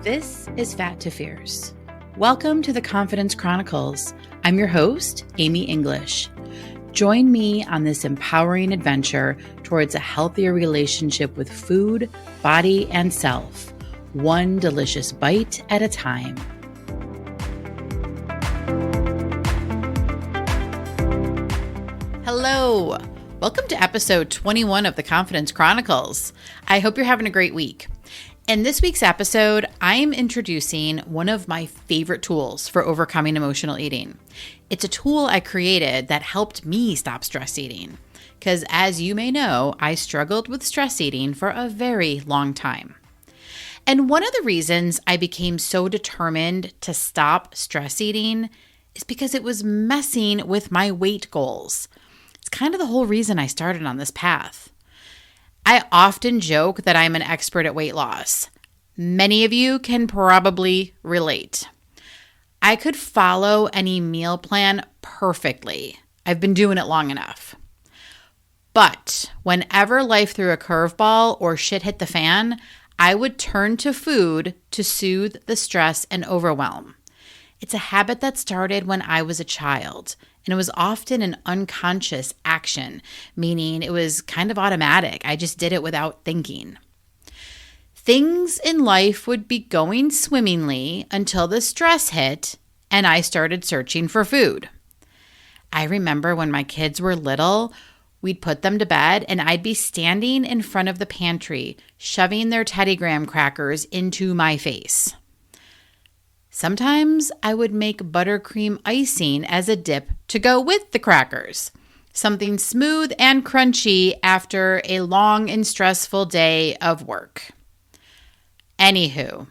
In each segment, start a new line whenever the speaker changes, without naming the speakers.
This is Fat to Fierce. Welcome to the Confidence Chronicles. I'm your host, Amy English. Join me on this empowering adventure towards a healthier relationship with food, body, and self, one delicious bite at a time. Hello. Welcome to episode 21 of the Confidence Chronicles. I hope you're having a great week. In this week's episode, I'm introducing one of my favorite tools for overcoming emotional eating. It's a tool I created that helped me stop stress eating. Because as you may know, I struggled with stress eating for a very long time. And one of the reasons I became so determined to stop stress eating is because it was messing with my weight goals. It's kind of the whole reason I started on this path. I often joke that I'm an expert at weight loss. Many of you can probably relate. I could follow any meal plan perfectly. I've been doing it long enough. But whenever life threw a curveball or shit hit the fan, I would turn to food to soothe the stress and overwhelm. It's a habit that started when I was a child. And it was often an unconscious action, meaning it was kind of automatic. I just did it without thinking. Things in life would be going swimmingly until the stress hit and I started searching for food. I remember when my kids were little, we'd put them to bed and I'd be standing in front of the pantry, shoving their Teddy Graham crackers into my face. Sometimes I would make buttercream icing as a dip to go with the crackers, something smooth and crunchy after a long and stressful day of work. Anywho,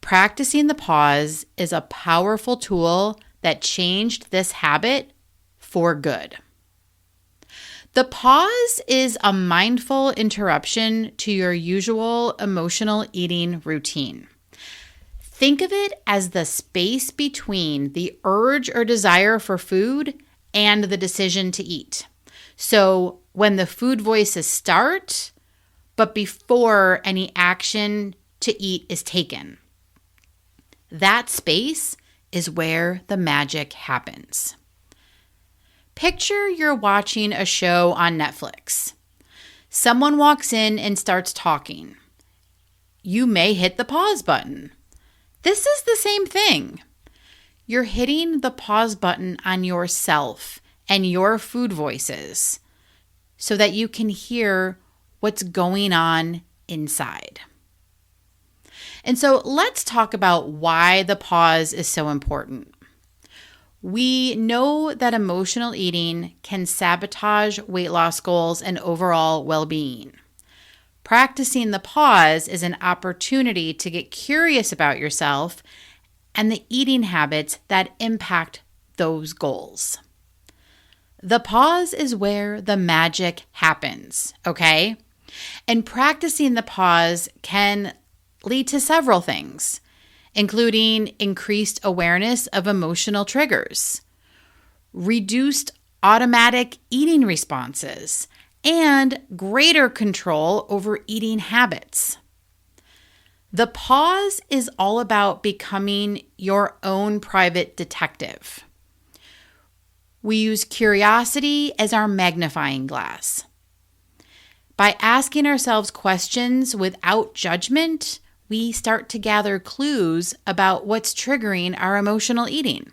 practicing the pause is a powerful tool that changed this habit for good. The pause is a mindful interruption to your usual emotional eating routine. Think of it as the space between the urge or desire for food and the decision to eat. So when the food voices start, but before any action to eat is taken. That space is where the magic happens. Picture you're watching a show on Netflix. Someone walks in and starts talking. You may hit the pause button. This is the same thing. You're hitting the pause button on yourself and your food voices so that you can hear what's going on inside. And so let's talk about why the pause is so important. We know that emotional eating can sabotage weight loss goals and overall well-being. Practicing the pause is an opportunity to get curious about yourself and the eating habits that impact those goals. The pause is where the magic happens, okay? And practicing the pause can lead to several things, including increased awareness of emotional triggers, reduced automatic eating responses, and greater control over eating habits. The pause is all about becoming your own private detective. We use curiosity as our magnifying glass. By asking ourselves questions without judgment, we start to gather clues about what's triggering our emotional eating.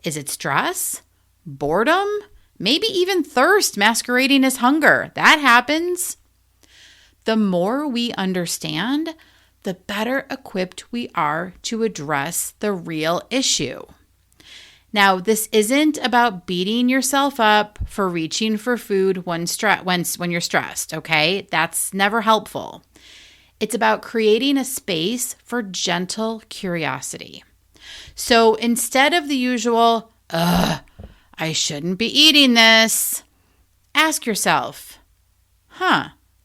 Is it stress? Boredom? Maybe even thirst masquerading as hunger. That happens. The more we understand, the better equipped we are to address the real issue. Now, this isn't about beating yourself up for reaching for food when you're stressed, okay? That's never helpful. It's about creating a space for gentle curiosity. So instead of the usual, I shouldn't be eating this, ask yourself,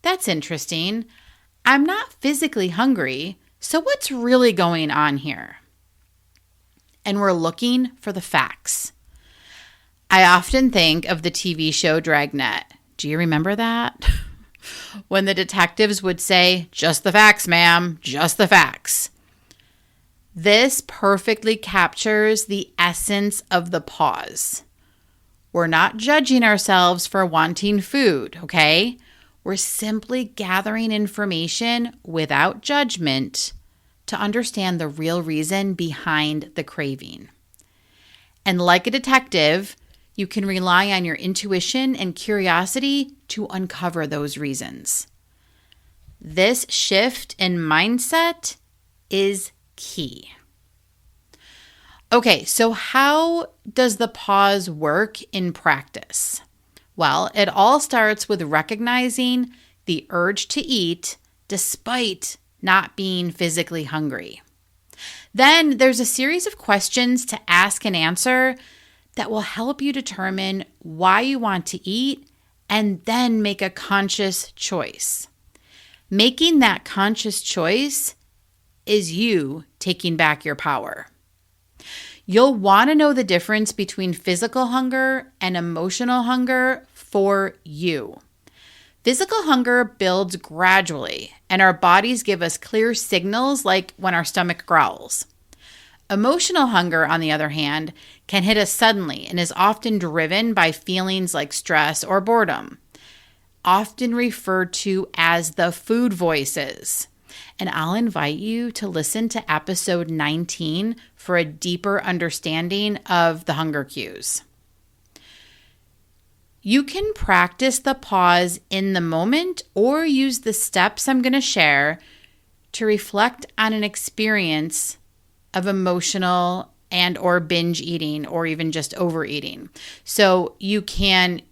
that's interesting. I'm not physically hungry, so what's really going on here? And we're looking for the facts. I often think of the TV show Dragnet. Do you remember that? when the detectives would say, "Just the facts, ma'am, just the facts." This perfectly captures the essence of the pause. We're not judging ourselves for wanting food, okay? We're simply gathering information without judgment to understand the real reason behind the craving. And like a detective, you can rely on your intuition and curiosity to uncover those reasons. This shift in mindset is key. Okay, so how does the pause work in practice? Well, it all starts with recognizing the urge to eat despite not being physically hungry. Then there's a series of questions to ask and answer that will help you determine why you want to eat and then make a conscious choice. Making that conscious choice is you taking back your power. You'll want to know the difference between physical hunger and emotional hunger for you. Physical hunger builds gradually, and our bodies give us clear signals like when our stomach growls. Emotional hunger, on the other hand, can hit us suddenly and is often driven by feelings like stress or boredom, often referred to as the food voices. And I'll invite you to listen to episode 19 for a deeper understanding of the hunger cues. You can practice the pause in the moment or use the steps I'm going to share to reflect on an experience of emotional and or binge eating or even just overeating. So you can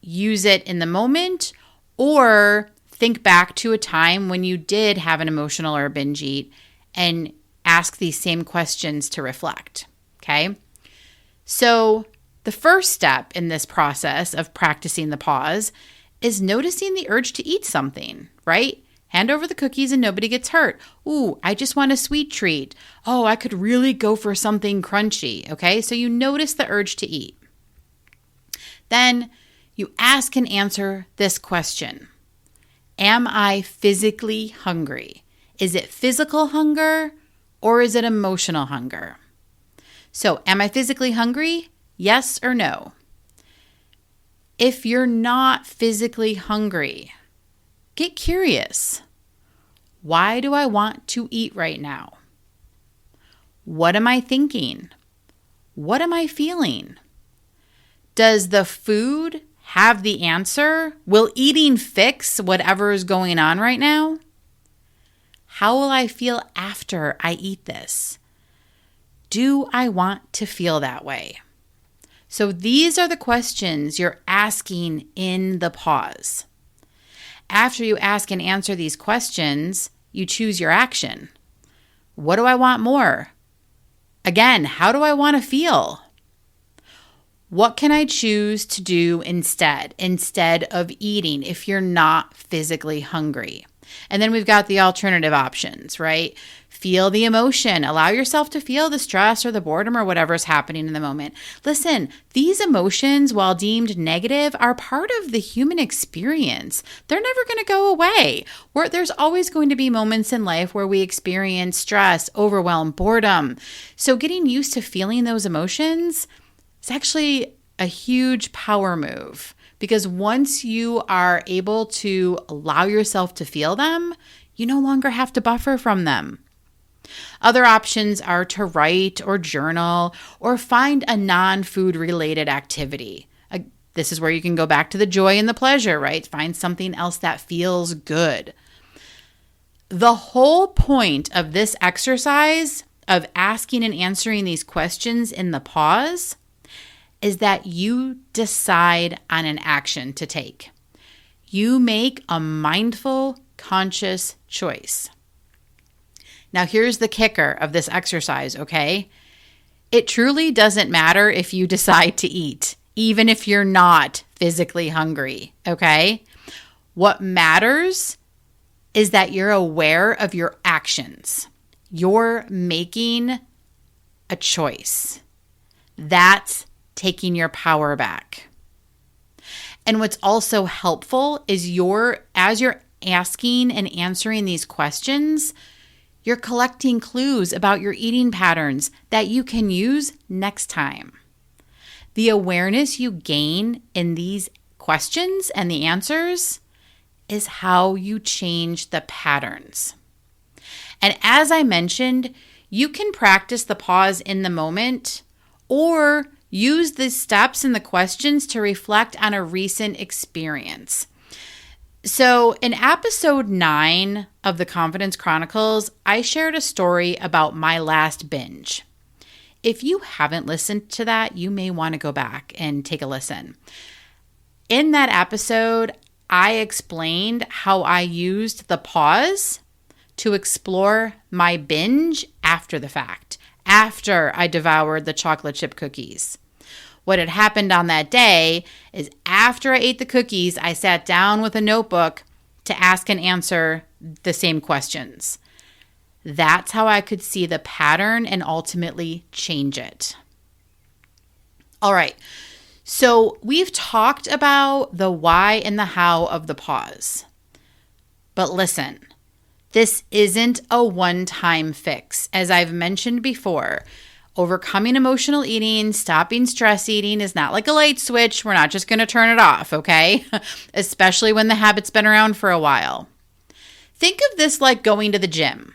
use it in the moment or think back to a time when you did have an emotional or binge eat and ask these same questions to reflect. Okay? So the first step in this process of practicing the pause is noticing the urge to eat something, right? Hand over the cookies and nobody gets hurt. Ooh, I just want a sweet treat. Oh, I could really go for something crunchy. Okay, so you notice the urge to eat. Then you ask and answer this question. Am I physically hungry? Is it physical hunger or is it emotional hunger? So, am I physically hungry? Yes or no? If you're not physically hungry, get curious. Why do I want to eat right now? What am I thinking? What am I feeling? Does the food have the answer? Will eating fix whatever is going on right now? How will I feel after I eat this? Do I want to feel that way? So these are the questions you're asking in the pause. After you ask and answer these questions, you choose your action. What do I want more? Again, how do I want to feel? What can I choose to do instead of eating if you're not physically hungry? And then we've got the alternative options, right? Feel the emotion. Allow yourself to feel the stress or the boredom or whatever is happening in the moment. Listen, these emotions, while deemed negative, are part of the human experience. They're never going to go away. There's always going to be moments in life where we experience stress, overwhelm, boredom. So getting used to feeling those emotions is actually a huge power move. Because once you are able to allow yourself to feel them, you no longer have to buffer from them. Other options are to write or journal or find a non-food related activity. This is where you can go back to the joy and the pleasure, right? Find something else that feels good. The whole point of this exercise of asking and answering these questions in the pause is that you decide on an action to take. You make a mindful, conscious choice. Now, here's the kicker of this exercise, okay? It truly doesn't matter if you decide to eat, even if you're not physically hungry, okay? What matters is that you're aware of your actions. You're making a choice. That's taking your power back. And what's also helpful is as you're asking and answering these questions, you're collecting clues about your eating patterns that you can use next time. The awareness you gain in these questions and the answers is how you change the patterns. And as I mentioned, you can practice the pause in the moment or use the steps and the questions to reflect on a recent experience. So in episode 9 of the Confidence Chronicles, I shared a story about my last binge. If you haven't listened to that, you may want to go back and take a listen. In that episode, I explained how I used the pause to explore my binge after the fact, after I devoured the chocolate chip cookies. What had happened on that day is after I ate the cookies, I sat down with a notebook to ask and answer the same questions. That's how I could see the pattern and ultimately change it. All right, so we've talked about the why and the how of the pause. But listen, this isn't a one-time fix. As I've mentioned before, overcoming emotional eating, stopping stress eating is not like a light switch. We're not just going to turn it off, okay? Especially when the habit's been around for a while. Think of this like going to the gym.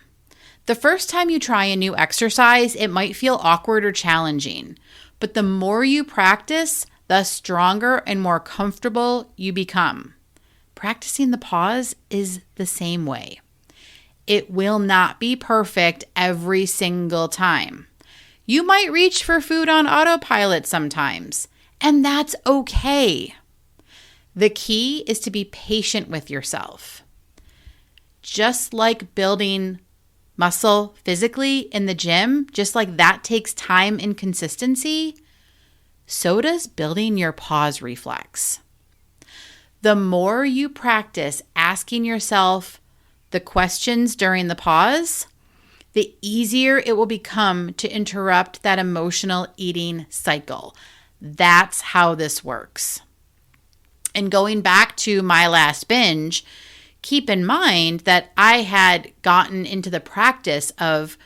The first time you try a new exercise, it might feel awkward or challenging. But the more you practice, the stronger and more comfortable you become. Practicing the pause is the same way. It will not be perfect every single time. You might reach for food on autopilot sometimes, and that's okay. The key is to be patient with yourself. Just like building muscle physically in the gym, just like that takes time and consistency, so does building your pause reflex. The more you practice asking yourself the questions during the pause, the easier it will become to interrupt that emotional eating cycle. That's how this works. And going back to my last binge, keep in mind that I had gotten into the practice of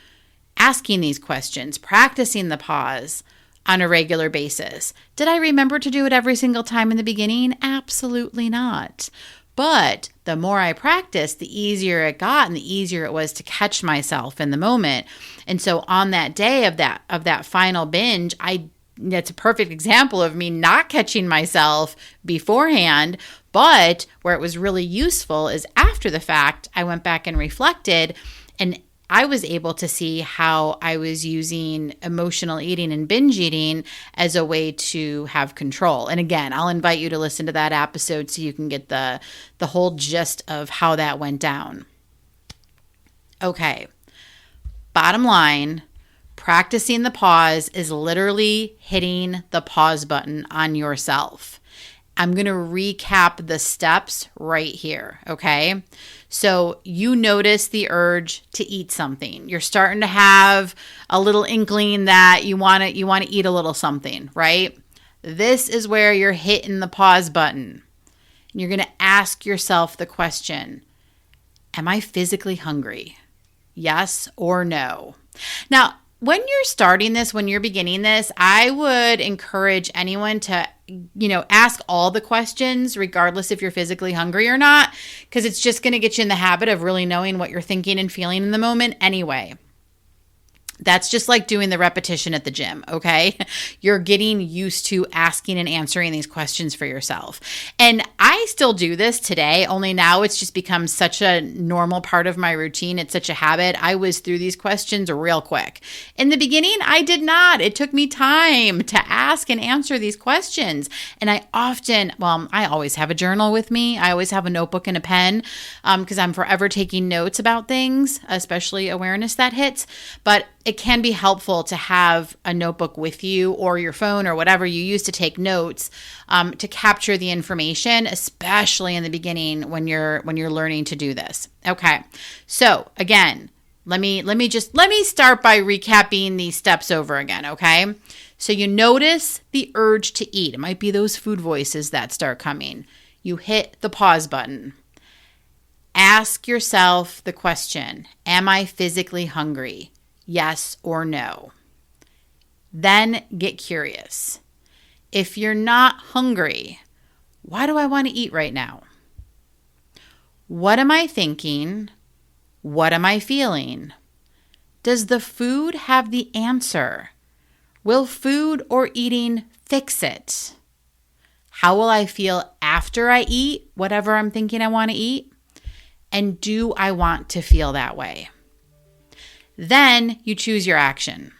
asking these questions, practicing the pause on a regular basis. Did I remember to do it every single time in the beginning? Absolutely not. But the more I practiced, the easier it got and the easier it was to catch myself in the moment. And so on that day of that final binge, that's a perfect example of me not catching myself beforehand, but where it was really useful is after the fact, I went back and reflected, and I was able to see how I was using emotional eating and binge eating as a way to have control. And again, I'll invite you to listen to that episode so you can get the whole gist of how that went down. Okay, bottom line, practicing the pause is literally hitting the pause button on yourself. I'm going to recap the steps right here, okay? So you notice the urge to eat something. You're starting to have a little inkling that you want to eat a little something, right? This is where you're hitting the pause button. You're going to ask yourself the question, am I physically hungry? Yes or no? Now, when you're starting this, when you're beginning this, I would encourage anyone to, ask all the questions, regardless if you're physically hungry or not, because it's just going to get you in the habit of really knowing what you're thinking and feeling in the moment anyway. That's just like doing the repetition at the gym, okay? You're getting used to asking and answering these questions for yourself. And I still do this today, only now it's just become such a normal part of my routine. It's such a habit. I whiz through these questions real quick. In the beginning, I did not. It took me time to ask and answer these questions. And I always have a journal with me. I always have a notebook and a pen because I'm forever taking notes about things, especially awareness that hits. But it can be helpful to have a notebook with you or your phone or whatever you use to take notes to capture the information, especially in the beginning when you're learning to do this. Okay, so again, let me start by recapping these steps over again. Okay, so you notice the urge to eat. It might be those food voices that start coming. You hit the pause button. ask yourself the question, am I physically hungry? Yes or no? Then get curious. If you're not hungry, why do I want to eat right now? What am I thinking? What am I feeling? Does the food have the answer? Will food or eating fix it? How will I feel after I eat whatever I'm thinking I want to eat? And do I want to feel that way? Then you choose your action.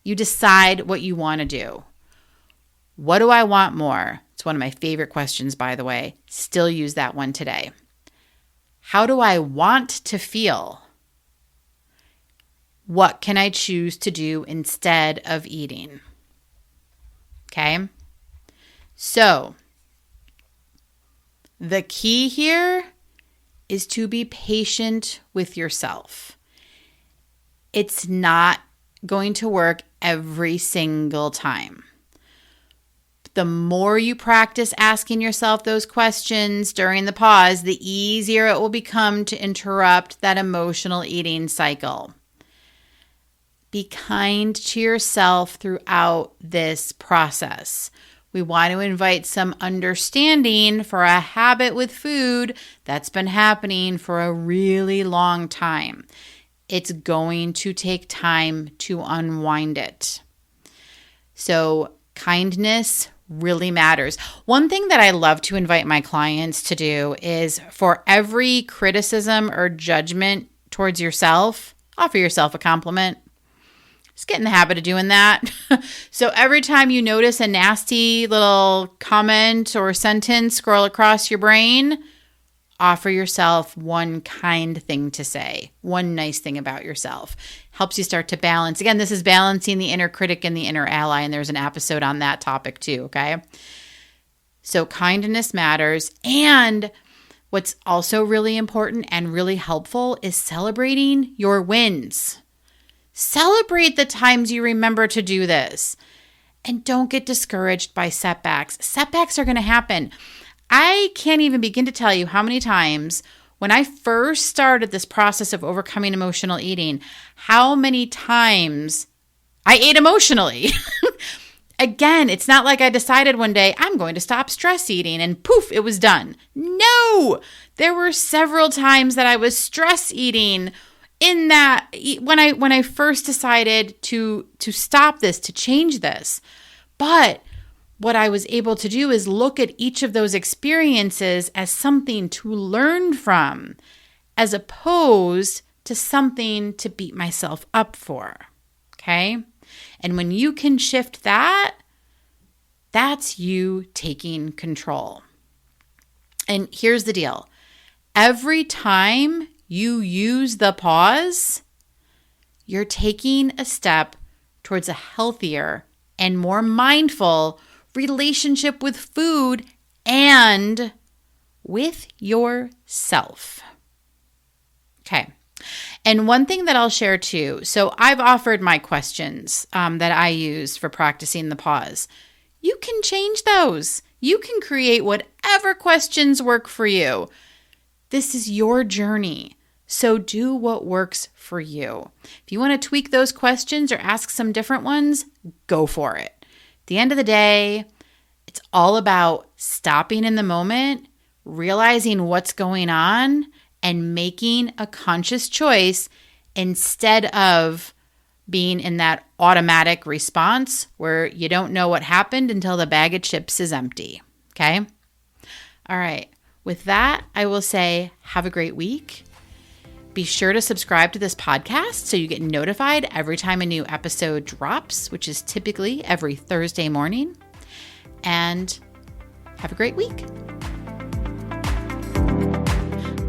You decide what you want to do. What do I want more? It's one of my favorite questions, by the way. Still use that one today. How do I want to feel? What can I choose to do instead of eating? Okay? So, the key here is to be patient with yourself. It's not going to work every single time. The more you practice asking yourself those questions during the pause, the easier it will become to interrupt that emotional eating cycle. Be kind to yourself throughout this process. We want to invite some understanding for a habit with food that's been happening for a really long time. It's going to take time to unwind it. So, kindness really matters. One thing that I love to invite my clients to do is for every criticism or judgment towards yourself, offer yourself a compliment. Just get in the habit of doing that. So every time you notice a nasty little comment or sentence scroll across your brain, offer yourself one kind thing to say, one nice thing about yourself. Helps you start to balance. Again, this is balancing the inner critic and the inner ally, and there's an episode on that topic too, okay? So kindness matters. And what's also really important and really helpful is celebrating your wins. Celebrate the times you remember to do this. And don't get discouraged by setbacks. Setbacks are going to happen. I can't even begin to tell you how many times when I first started this process of overcoming emotional eating, how many times I ate emotionally. Again, it's not like I decided one day I'm going to stop stress eating and poof, it was done. No, there were several times that I was stress eating in that when I first decided to stop this, to change this. But what I was able to do is look at each of those experiences as something to learn from, as opposed to something to beat myself up for. Okay? And when you can shift that, that's you taking control. And here's the deal. Every time you use the pause, you're taking a step towards a healthier and more mindful relationship with food and with yourself. Okay. And one thing that I'll share too, so I've offered my questions that I use for practicing the pause. You can change those. You can create whatever questions work for you. This is your journey. So do what works for you. If you want to tweak those questions or ask some different ones, go for it. At the end of the day, it's all about stopping in the moment, realizing what's going on, and making a conscious choice instead of being in that automatic response where you don't know what happened until the bag of chips is empty. Okay? All right. With that, I will say have a great week. Be sure to subscribe to this podcast so you get notified every time a new episode drops, which is typically every Thursday morning. And have a great week.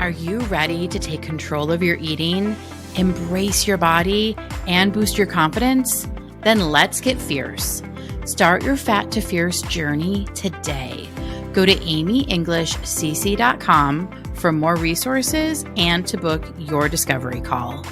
Are you ready to take control of your eating, embrace your body, and boost your confidence? Then let's get fierce. Start your Fat to Fierce journey today. Go to amyenglishcc.com for more resources and to book your discovery call.